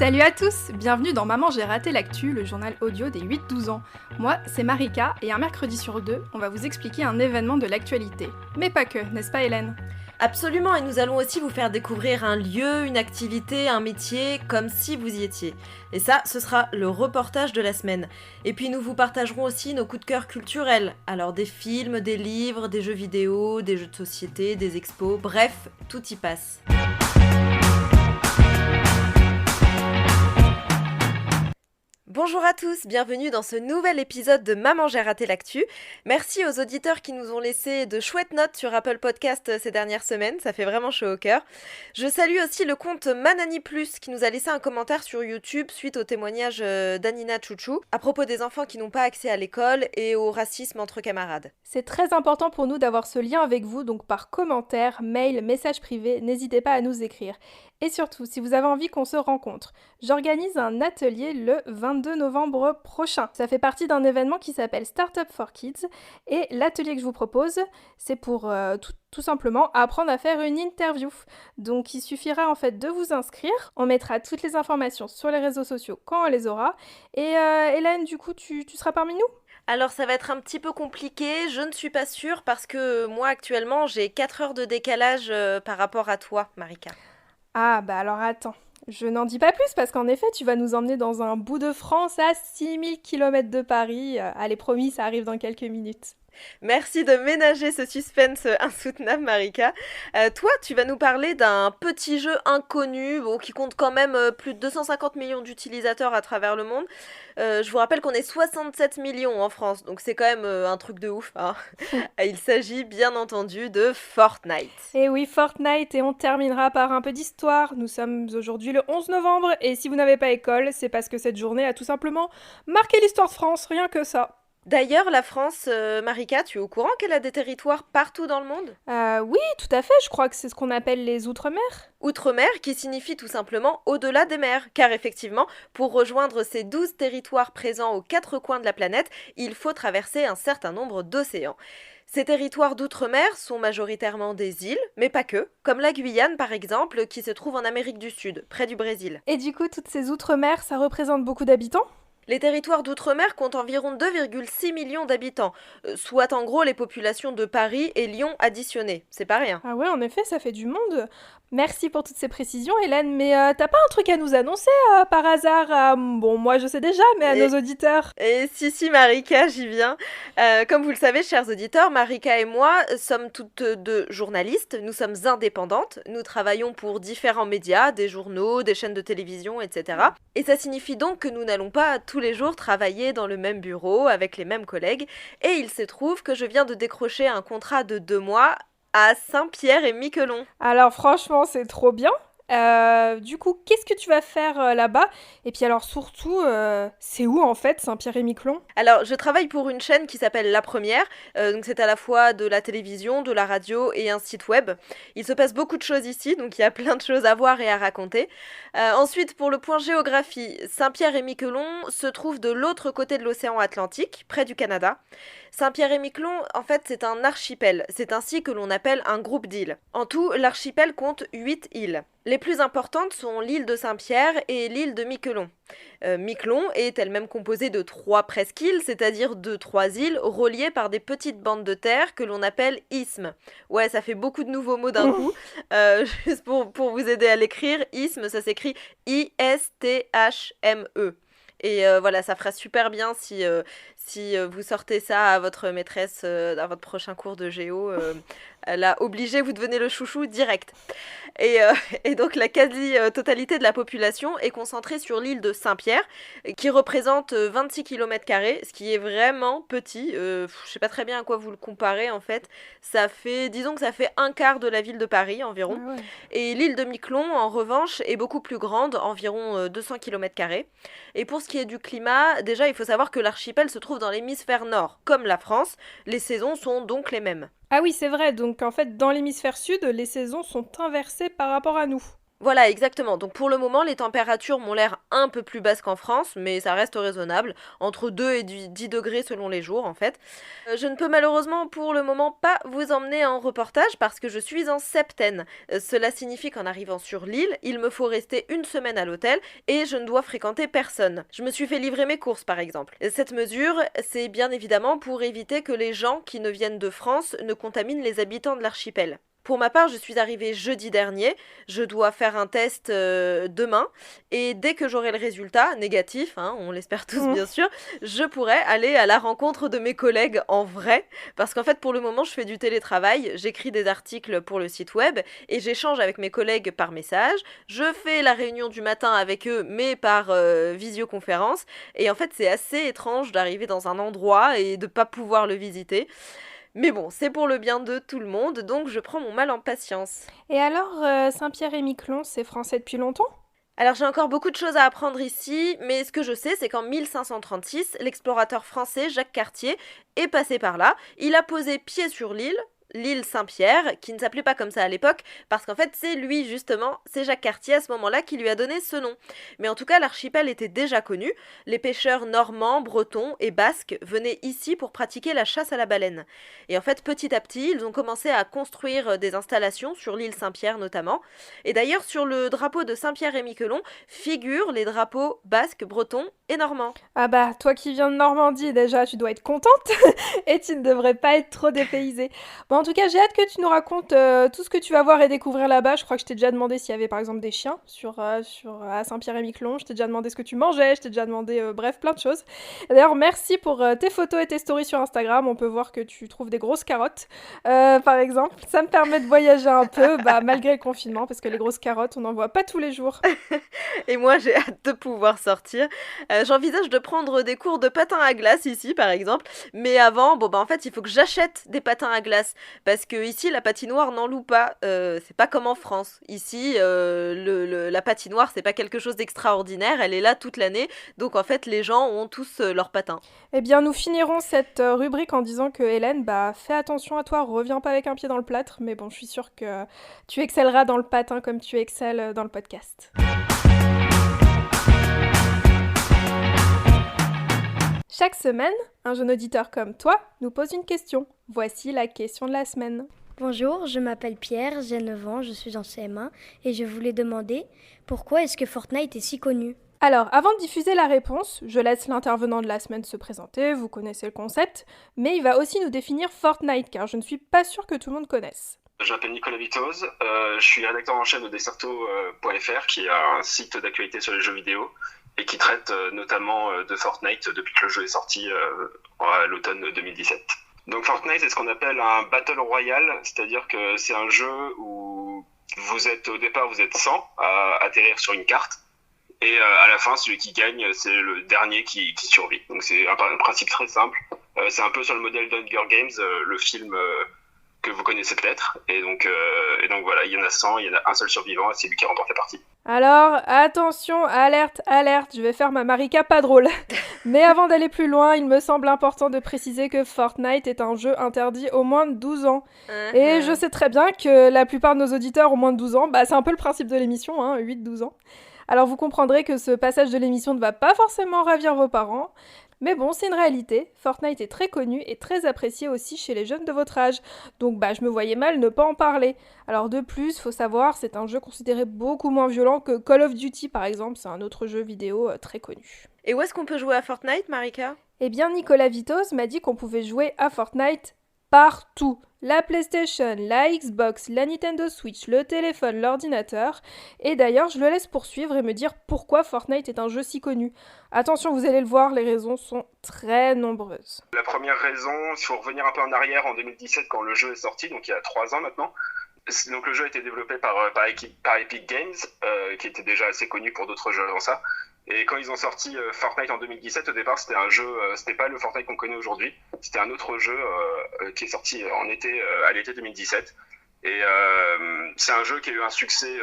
Salut à tous, bienvenue dans Maman j'ai raté l'actu, le journal audio des 8-12 ans. Moi, c'est Marika et un mercredi sur deux, on va vous expliquer un événement de l'actualité. Mais pas que, n'est-ce pas Hélène ? Absolument, et nous allons aussi vous faire découvrir un lieu, une activité, un métier, comme si vous y étiez. Et ça, ce sera le reportage de la semaine. Et puis nous vous partagerons aussi nos coups de cœur culturels. Alors des films, des livres, des jeux vidéo, des jeux de société, des expos, bref, tout y passe. Bonjour à tous, bienvenue dans ce nouvel épisode de Maman j'ai raté l'actu. Merci aux auditeurs qui nous ont laissé de chouettes notes sur Apple Podcast ces dernières semaines, ça fait vraiment chaud au cœur. Je salue aussi le compte Manani Plus qui nous a laissé un commentaire sur YouTube suite au témoignage d'Anina Chouchou à propos des enfants qui n'ont pas accès à l'école et au racisme entre camarades. C'est très important pour nous d'avoir ce lien avec vous, donc par commentaire, mail, message privé, n'hésitez pas à nous écrire. Et surtout, si vous avez envie qu'on se rencontre, j'organise un atelier le 22 novembre prochain. Ça fait partie d'un événement qui s'appelle Startup for Kids. Et l'atelier que je vous propose, c'est pour tout simplement apprendre à faire une interview. Donc il suffira en fait de vous inscrire. On mettra toutes les informations sur les réseaux sociaux quand on les aura. Et Hélène, du coup, tu seras parmi nous ? Alors ça va être un petit peu compliqué, je ne suis pas sûre parce que moi actuellement j'ai 4 heures de décalage par rapport à toi, Marika. Ah bah alors attends, je n'en dis pas plus parce qu'en effet tu vas nous emmener dans un bout de France à 6000 km de Paris. Allez promis, ça arrive dans quelques minutes. Merci de ménager ce suspense insoutenable, Marika. Toi, tu vas nous parler d'un petit jeu inconnu, qui compte quand même plus de 250 millions d'utilisateurs à travers le monde. Je vous rappelle qu'on est 67 millions en France, donc c'est quand même un truc de ouf, hein. Il s'agit bien entendu de Fortnite. Et oui, Fortnite, et on terminera par un peu d'histoire. Nous sommes aujourd'hui le 11 novembre, et si vous n'avez pas école, c'est parce que cette journée a tout simplement marqué l'histoire de France, rien que ça. D'ailleurs, la France, Marika, tu es au courant qu'elle a des territoires partout dans le monde ? Oui, tout à fait, je crois que c'est ce qu'on appelle les Outre-mer. Outre-mer qui signifie tout simplement au-delà des mers, car effectivement, pour rejoindre ces 12 territoires présents aux 4 coins de la planète, il faut traverser un certain nombre d'océans. Ces territoires d'outre-mer sont majoritairement des îles, mais pas que, comme la Guyane par exemple, qui se trouve en Amérique du Sud, près du Brésil. Et du coup, toutes ces Outre-mer, ça représente beaucoup d'habitants ? Les territoires d'outre-mer comptent environ 2,6 millions d'habitants, soit en gros les populations de Paris et Lyon additionnées. C'est pas rien. Ah ouais, en effet, ça fait du monde. Merci pour toutes ces précisions, Hélène, mais t'as pas un truc à nous annoncer par hasard Bon, moi je sais déjà, mais à nos auditeurs. Et si, Marika, j'y viens. Comme vous le savez, chers auditeurs, Marika et moi sommes toutes deux journalistes, nous sommes indépendantes, nous travaillons pour différents médias, des journaux, des chaînes de télévision, etc. Et ça signifie donc que nous n'allons pas tous les jours travailler dans le même bureau avec les mêmes collègues, et il se trouve que je viens de décrocher un contrat de 2 mois à Saint-Pierre-et-Miquelon. Alors franchement, c'est trop bien. Du coup, qu'est-ce que tu vas faire là-bas ? Et puis alors surtout, c'est où en fait Saint-Pierre-et-Miquelon ? Alors, je travaille pour une chaîne qui s'appelle La Première, donc c'est à la fois de la télévision, de la radio et un site web. Il se passe beaucoup de choses ici, donc il y a plein de choses à voir et à raconter. Ensuite, pour le point géographie, Saint-Pierre-et-Miquelon se trouve de l'autre côté de l'océan Atlantique, près du Canada. Saint-Pierre-et-Miquelon, en fait, c'est un archipel. C'est ainsi que l'on appelle un groupe d'îles. En tout, l'archipel compte 8 îles. Les plus importantes sont l'île de Saint-Pierre et l'île de Miquelon. Miquelon est elle-même composée de 3 presqu'îles, c'est-à-dire de 3 îles reliées par des petites bandes de terre que l'on appelle isthmes. Ouais, ça fait beaucoup de nouveaux mots d'un coup. Juste pour vous aider à l'écrire, isthme, ça s'écrit I-S-T-H-M-E. Et voilà, ça fera super bien si vous sortez ça à votre maîtresse à votre prochain cours de géo. Là, obligé, vous devenez le chouchou direct. Et donc la quasi-totalité de la population est concentrée sur l'île de Saint-Pierre, qui représente 26 km², ce qui est vraiment petit. Je sais pas très bien à quoi vous le comparez en fait. Disons que ça fait un quart de la ville de Paris environ. Ah ouais. Et l'île de Miquelon, en revanche, est beaucoup plus grande, environ 200 km². Et pour ce qui est du climat, déjà il faut savoir que l'archipel se trouve dans l'hémisphère nord. Comme la France, les saisons sont donc les mêmes. Ah oui, c'est vrai, donc en fait dans l'hémisphère sud, les saisons sont inversées par rapport à nous. Voilà, exactement. Donc pour le moment, les températures m'ont l'air un peu plus basses qu'en France, mais ça reste raisonnable, entre 2 et 10 degrés selon les jours en fait. Je ne peux malheureusement pour le moment pas vous emmener en reportage parce que je suis en septaine. Cela signifie qu'en arrivant sur l'île, il me faut rester une semaine à l'hôtel et je ne dois fréquenter personne. Je me suis fait livrer mes courses par exemple. Cette mesure, c'est bien évidemment pour éviter que les gens qui ne viennent de France ne contaminent les habitants de l'archipel. Pour ma part, je suis arrivée jeudi dernier, je dois faire un test demain, et dès que j'aurai le résultat, négatif, hein, on l'espère tous bien sûr, je pourrai aller à la rencontre de mes collègues en vrai, parce qu'en fait pour le moment je fais du télétravail, j'écris des articles pour le site web, et j'échange avec mes collègues par message, je fais la réunion du matin avec eux, mais par visioconférence, et en fait c'est assez étrange d'arriver dans un endroit et de pas pouvoir le visiter. Mais bon, c'est pour le bien de tout le monde, donc je prends mon mal en patience. Et alors, Saint-Pierre-et-Miquelon, c'est français depuis longtemps? Alors j'ai encore beaucoup de choses à apprendre ici, mais ce que je sais, c'est qu'en 1536, l'explorateur français Jacques Cartier est passé par là. Il a posé pied sur l'île Saint-Pierre, qui ne s'appelait pas comme ça à l'époque, parce qu'en fait c'est lui justement, c'est Jacques Cartier à ce moment-là qui lui a donné ce nom. Mais en tout cas l'archipel était déjà connu, les pêcheurs normands, bretons et basques venaient ici pour pratiquer la chasse à la baleine. Et en fait petit à petit ils ont commencé à construire des installations sur l'île Saint-Pierre notamment, et d'ailleurs sur le drapeau de Saint-Pierre-et-Miquelon figurent les drapeaux basques, bretons et normands. Ah bah, toi qui viens de Normandie, déjà, tu dois être contente et tu ne devrais pas être trop dépaysée. Bon, en tout cas, j'ai hâte que tu nous racontes tout ce que tu vas voir et découvrir là-bas. Je crois que je t'ai déjà demandé s'il y avait par exemple des chiens à Saint-Pierre-et-Miquelon. Je t'ai déjà demandé ce que tu mangeais, je t'ai déjà demandé, bref, plein de choses. Et d'ailleurs, merci pour tes photos et tes stories sur Instagram. On peut voir que tu trouves des grosses carottes, par exemple. Ça me permet de voyager un peu, bah, malgré le confinement, parce que les grosses carottes, on n'en voit pas tous les jours. Et moi j'ai hâte de pouvoir sortir. J'envisage de prendre des cours de patin à glace ici par exemple, mais avant, bon bah en fait il faut que j'achète des patins à glace, parce que ici la patinoire n'en loue pas, c'est pas comme en France. Ici la patinoire c'est pas quelque chose d'extraordinaire, elle est là toute l'année, donc en fait les gens ont tous leurs patins. Eh bien, nous finirons cette rubrique en disant que Hélène, bah, fais attention à toi, reviens pas avec un pied dans le plâtre, mais bon, je suis sûre que tu excelleras dans le patin comme tu excelles dans le podcast. Chaque semaine, un jeune auditeur comme toi nous pose une question. Voici la question de la semaine. Bonjour, je m'appelle Pierre, j'ai 9 ans, je suis en CM1 et je voulais demander pourquoi est-ce que Fortnite est si connu ? Alors, avant de diffuser la réponse, je laisse l'intervenant de la semaine se présenter, vous connaissez le concept, mais il va aussi nous définir Fortnite, car je ne suis pas sûre que tout le monde connaisse. Je m'appelle Nicolas Vitoz, je suis rédacteur en chef de Desserto.fr, qui est un site d'actualité sur les jeux vidéo et qui traite notamment de Fortnite depuis que le jeu est sorti à l'automne 2017. Donc Fortnite, c'est ce qu'on appelle un Battle Royale, c'est-à-dire que c'est un jeu où au départ vous êtes 100 à atterrir sur une carte, et à la fin, celui qui gagne, c'est le dernier qui survit. Donc c'est un principe très simple. C'est un peu sur le modèle d'Hunger Games, le film que vous connaissez peut-être. Et donc voilà, il y en a 100, il y en a un seul survivant, et c'est lui qui remporte la partie. Alors, attention, alerte, je vais faire ma Marika pas drôle. Mais avant d'aller plus loin, il me semble important de préciser que Fortnite est un jeu interdit aux moins de 12 ans. Et je sais très bien que la plupart de nos auditeurs ont moins de 12 ans, bah c'est un peu le principe de l'émission, hein, 8-12 ans. Alors vous comprendrez que ce passage de l'émission ne va pas forcément ravir vos parents, mais bon, c'est une réalité. Fortnite est très connu et très apprécié aussi chez les jeunes de votre âge, donc bah je me voyais mal ne pas en parler. Alors de plus, faut savoir, c'est un jeu considéré beaucoup moins violent que Call of Duty par exemple, c'est un autre jeu vidéo très connu. Et où est-ce qu'on peut jouer à Fortnite, Marika ? Eh bien, Nicolas Vitoz m'a dit qu'on pouvait jouer à Fortnite partout. La PlayStation, la Xbox, la Nintendo Switch, le téléphone, l'ordinateur. Et d'ailleurs, je le laisse poursuivre et me dire pourquoi Fortnite est un jeu si connu. Attention, vous allez le voir, les raisons sont très nombreuses. La première raison, il faut revenir un peu en arrière en 2017 quand le jeu est sorti, donc il y a 3 ans maintenant. Donc le jeu a été développé par Epic Games, qui était déjà assez connu pour d'autres jeux avant ça. Et quand ils ont sorti Fortnite en 2017, au départ c'était un jeu, c'était pas le Fortnite qu'on connaît aujourd'hui, c'était un autre jeu qui est sorti à l'été 2017. Et c'est un jeu qui a eu un succès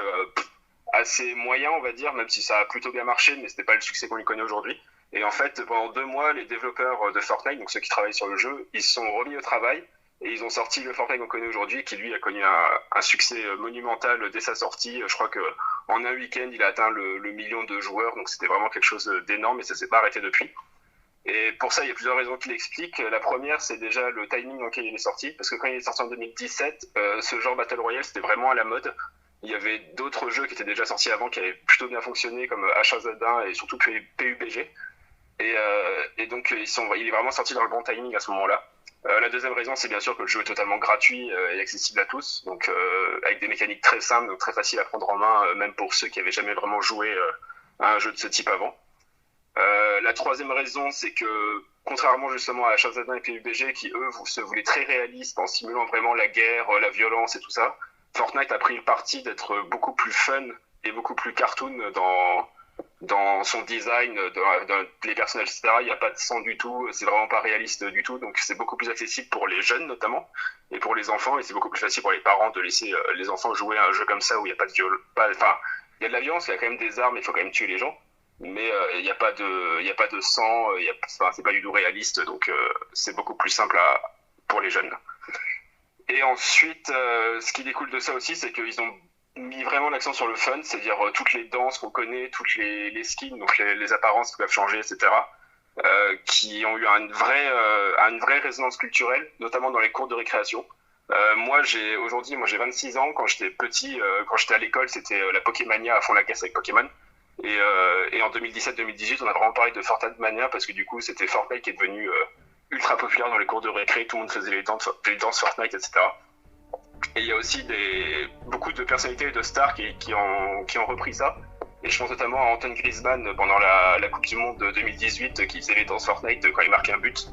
assez moyen, on va dire, même si ça a plutôt bien marché, mais c'était pas le succès qu'on lui connaît aujourd'hui. Et en fait, pendant 2 mois, les développeurs de Fortnite, donc ceux qui travaillent sur le jeu, ils se sont remis au travail. Et ils ont sorti le Fortnite qu'on connaît aujourd'hui, qui lui a connu un succès monumental dès sa sortie. Je crois que En un week-end, il a atteint le million de joueurs, donc c'était vraiment quelque chose d'énorme et ça s'est pas arrêté depuis. Et pour ça, il y a plusieurs raisons qui l'expliquent. La première, c'est déjà le timing dans lequel il est sorti, parce que quand il est sorti en 2017, ce genre Battle Royale, c'était vraiment à la mode. Il y avait d'autres jeux qui étaient déjà sortis avant, qui avaient plutôt bien fonctionné, comme H1Z1 et surtout PUBG. Et donc, il est vraiment sorti dans le bon timing à ce moment-là. La deuxième raison, c'est bien sûr que le jeu est totalement gratuit et accessible à tous, donc avec des mécaniques très simples, donc très faciles à prendre en main, même pour ceux qui n'avaient jamais vraiment joué à un jeu de ce type avant. La troisième raison, c'est que contrairement justement à H1Z1 et PUBG, qui eux se voulaient très réalistes en simulant vraiment la guerre, la violence et tout ça, Fortnite a pris le parti d'être beaucoup plus fun et beaucoup plus cartoon dans son design, dans les personnages, etc. Il n'y a pas de sang du tout, c'est vraiment pas réaliste du tout, donc c'est beaucoup plus accessible pour les jeunes notamment, et pour les enfants, et c'est beaucoup plus facile pour les parents de laisser les enfants jouer à un jeu comme ça où il n'y a pas de violence, enfin, il y a de la violence, il y a quand même des armes, il faut quand même tuer les gens, mais il n'y a pas de sang, c'est pas du tout réaliste, donc c'est beaucoup plus simple pour les jeunes. Et ensuite, ce qui découle de ça aussi, c'est qu'ils ont mis vraiment l'accent sur le fun, c'est-à-dire toutes les danses qu'on connaît, toutes les skins, donc les apparences qui peuvent changer, etc., qui ont eu une vraie résonance culturelle, notamment dans les cours de récréation. Moi, j'ai 26 ans. Quand j'étais petit, quand j'étais à l'école, c'était la Pokémania à fond la caisse avec Pokémon. Et en 2017-2018, on a vraiment parlé de Fortnite Mania parce que du coup, c'était Fortnite qui est devenu ultra populaire dans les cours de récré. Tout le monde faisait les danses Fortnite, etc. Et il y a aussi beaucoup de personnalités et de stars qui ont repris ça. Et je pense notamment à Antoine Griezmann pendant la Coupe du Monde 2018 qui faisait les danses Fortnite quand il marquait un but.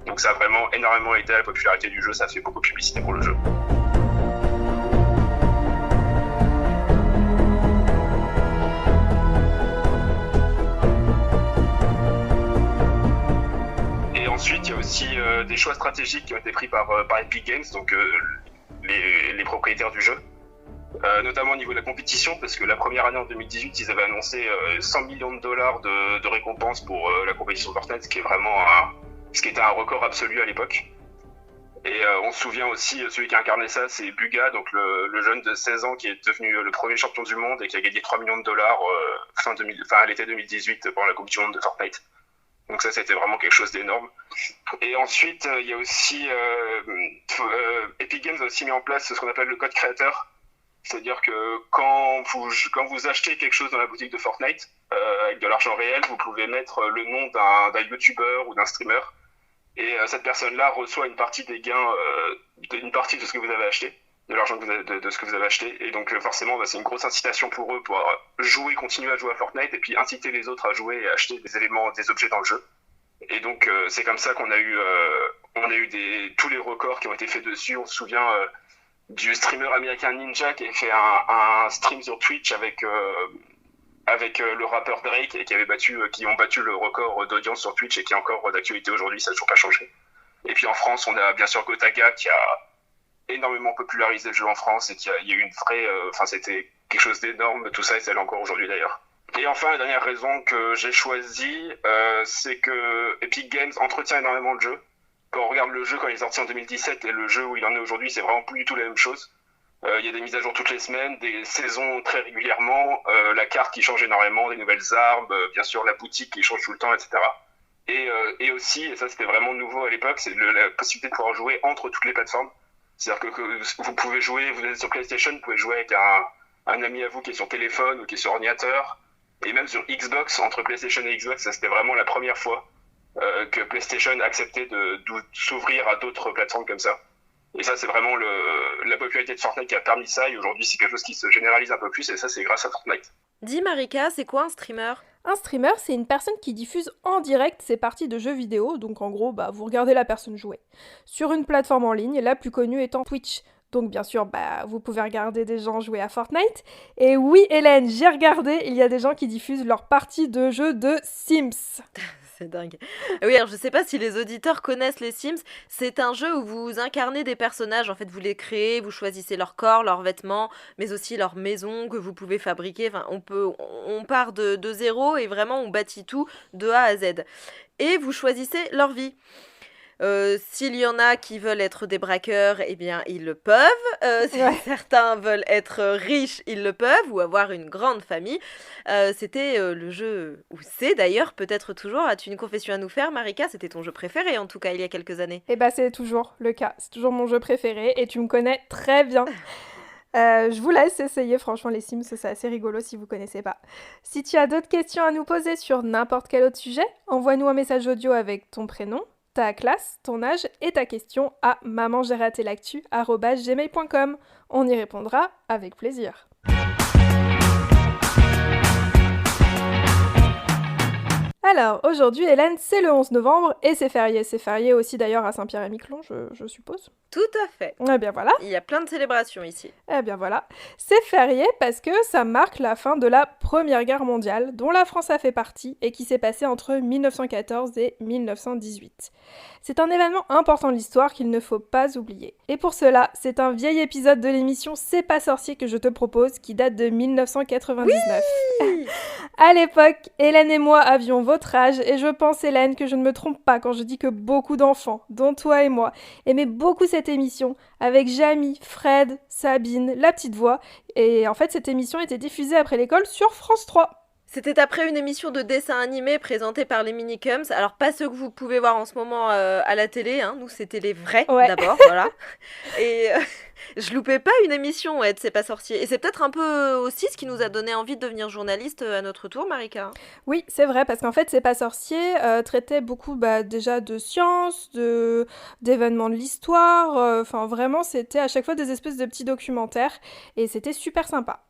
Donc ça a vraiment énormément aidé à la popularité du jeu, ça a fait beaucoup de publicité pour le jeu. Et ensuite, il y a aussi des choix stratégiques qui ont été pris par Epic Games, donc les propriétaires du jeu. Notamment au niveau de la compétition, parce que la première année en 2018, ils avaient annoncé 100 millions de dollars de récompenses pour la compétition Fortnite, ce qui était un record absolu à l'époque. Et on se souvient aussi, celui qui a incarné ça, c'est Buga, donc le jeune de 16 ans qui est devenu le premier champion du monde et qui a gagné 3 millions de dollars à l'été 2018 pendant la Coupe du monde de Fortnite. Donc ça, c'était vraiment quelque chose d'énorme. Et ensuite, il y a aussi Epic Games a aussi mis en place ce qu'on appelle le code créateur. C'est-à-dire que quand vous achetez quelque chose dans la boutique de Fortnite, avec de l'argent réel, vous pouvez mettre le nom d'un YouTuber ou d'un streamer. Et cette personne-là reçoit une partie des gains, une partie de ce que vous avez acheté, de l'argent de ce que vous avez acheté. Et donc forcément, c'est une grosse incitation pour eux pour continuer à jouer à Fortnite et puis inciter les autres à jouer et à acheter des éléments, des objets dans le jeu. Et donc c'est comme ça qu'on a eu tous les records qui ont été faits dessus. On se souvient du streamer américain Ninja qui a fait un stream sur Twitch avec le rappeur Drake et qui ont battu le record d'audience sur Twitch et qui est encore d'actualité aujourd'hui, ça n'a toujours pas changé. Et puis en France, on a bien sûr Gotaga qui a énormément popularisé le jeu en France et il y a eu une vraie, c'était quelque chose d'énorme, tout ça, et ça l'est encore aujourd'hui d'ailleurs. Et enfin, la dernière raison que j'ai choisie, c'est que Epic Games entretient énormément le jeu. Quand on regarde le jeu quand il est sorti en 2017 et le jeu où il en est aujourd'hui, c'est vraiment plus du tout la même chose. Il y a des mises à jour toutes les semaines, des saisons très régulièrement, la carte qui change énormément, des nouvelles armes, bien sûr la boutique qui change tout le temps, etc. Et aussi, et ça c'était vraiment nouveau à l'époque, c'est la possibilité de pouvoir jouer entre toutes les plateformes. C'est-à-dire que vous pouvez jouer, vous êtes sur PlayStation, vous pouvez jouer avec un ami à vous qui est sur téléphone ou qui est sur ordinateur. Et même sur Xbox, entre PlayStation et Xbox, ça c'était vraiment la première fois que PlayStation acceptait de s'ouvrir à d'autres plateformes comme ça. Et ça, c'est vraiment la popularité de Fortnite qui a permis ça. Et aujourd'hui, c'est quelque chose qui se généralise un peu plus. Et ça, c'est grâce à Fortnite. Dis Marika, c'est quoi un streamer ? Un streamer, c'est une personne qui diffuse en direct ses parties de jeux vidéo. Donc en gros, vous regardez la personne jouer. Sur une plateforme en ligne, la plus connue étant Twitch. Donc bien sûr, vous pouvez regarder des gens jouer à Fortnite. Et oui, Hélène, j'ai regardé, il y a des gens qui diffusent leurs parties de jeux de Sims. C'est dingue. Oui, alors je sais pas si les auditeurs connaissent les Sims. C'est un jeu où vous incarnez des personnages. En fait, vous les créez, vous choisissez leur corps, leurs vêtements, mais aussi leur maison que vous pouvez fabriquer. Enfin, on part de zéro et vraiment on bâtit tout de A à Z. Et vous choisissez leur vie. S'il y en a qui veulent être des braqueurs, eh bien, ils le peuvent. Si certains veulent être riches, ils le peuvent, ou avoir une grande famille. C'était le jeu, ou c'est d'ailleurs peut-être toujours, as-tu une confession à nous faire, Marika? C'était ton jeu préféré, en tout cas, il y a quelques années. Eh ben, c'est toujours le cas. C'est toujours mon jeu préféré et tu me connais très bien. Je vous laisse essayer, franchement, les Sims, c'est assez rigolo si vous connaissez pas. Si tu as d'autres questions à nous poser sur n'importe quel autre sujet, envoie-nous un message audio avec ton prénom, ta classe, ton âge et ta question à mamanj'ai-raté-l'actu@gmail.com. On y répondra avec plaisir. Alors, aujourd'hui, Hélène, c'est le 11 novembre et c'est férié. C'est férié aussi d'ailleurs à Saint-Pierre-et-Miquelon, je suppose. Tout à fait. Eh bien voilà. Il y a plein de célébrations ici. Eh bien voilà. C'est férié parce que ça marque la fin de la Première Guerre mondiale, dont la France a fait partie et qui s'est passée entre 1914 et 1918. C'est un événement important de l'histoire qu'il ne faut pas oublier. Et pour cela, c'est un vieil épisode de l'émission C'est pas sorcier que je te propose, qui date de 1999. Oui. À l'époque, Hélène et moi avions votre âge, et je pense, Hélène, que je ne me trompe pas quand je dis que beaucoup d'enfants, dont toi et moi, aimaient beaucoup cette émission, avec Jamie, Fred, Sabine, la petite voix, et en fait cette émission était diffusée après l'école sur France 3. C'était après une émission de dessin animé présentée par les Minicums. Alors pas ceux que vous pouvez voir en ce moment à la télé, hein. Nous c'était les vrais d'abord, voilà. Et je loupais pas une émission, ouais, de C'est pas sorcier. Et c'est peut-être un peu aussi ce qui nous a donné envie de devenir journaliste à notre tour, Marika. Oui, c'est vrai, parce qu'en fait C'est pas sorcier traitait beaucoup déjà de sciences, d'événements de l'histoire, enfin vraiment c'était à chaque fois des espèces de petits documentaires, et c'était super sympa.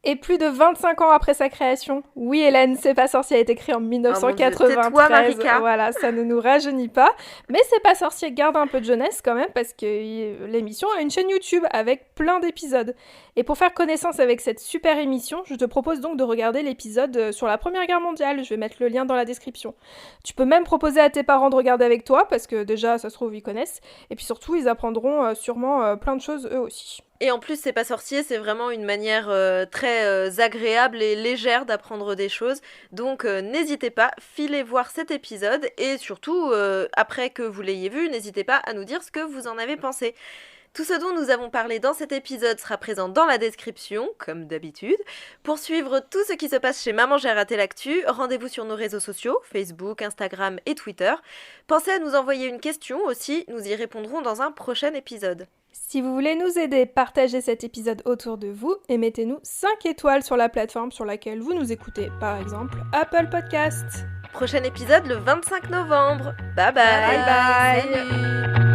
Et plus de 25 ans après sa création, oui Hélène, C'est pas sorcier a été créé en 1993. Tais-toi, Marika. Voilà, ça ne nous rajeunit pas. Mais C'est pas sorcier garde un peu de jeunesse quand même, parce que l'émission a une chaîne YouTube avec plein d'épisodes. Et pour faire connaissance avec cette super émission, je te propose donc de regarder l'épisode sur la Première Guerre mondiale. Je vais mettre le lien dans la description. Tu peux même proposer à tes parents de regarder avec toi, parce que déjà, ça se trouve, ils connaissent. Et puis surtout, ils apprendront sûrement plein de choses eux aussi. Et en plus, C'est pas sorcier, c'est vraiment une manière très agréable et légère d'apprendre des choses. Donc n'hésitez pas, filez voir cet épisode. Et surtout, après que vous l'ayez vu, n'hésitez pas à nous dire ce que vous en avez pensé. Tout ce dont nous avons parlé dans cet épisode sera présent dans la description, comme d'habitude. Pour suivre tout ce qui se passe chez Maman j'ai raté l'actu, rendez-vous sur nos réseaux sociaux, Facebook, Instagram et Twitter. Pensez à nous envoyer une question aussi, nous y répondrons dans un prochain épisode. Si vous voulez nous aider, partagez cet épisode autour de vous et mettez-nous 5 étoiles sur la plateforme sur laquelle vous nous écoutez, par exemple Apple Podcasts. Prochain épisode le 25 novembre. Bye bye. Bye bye. Salut.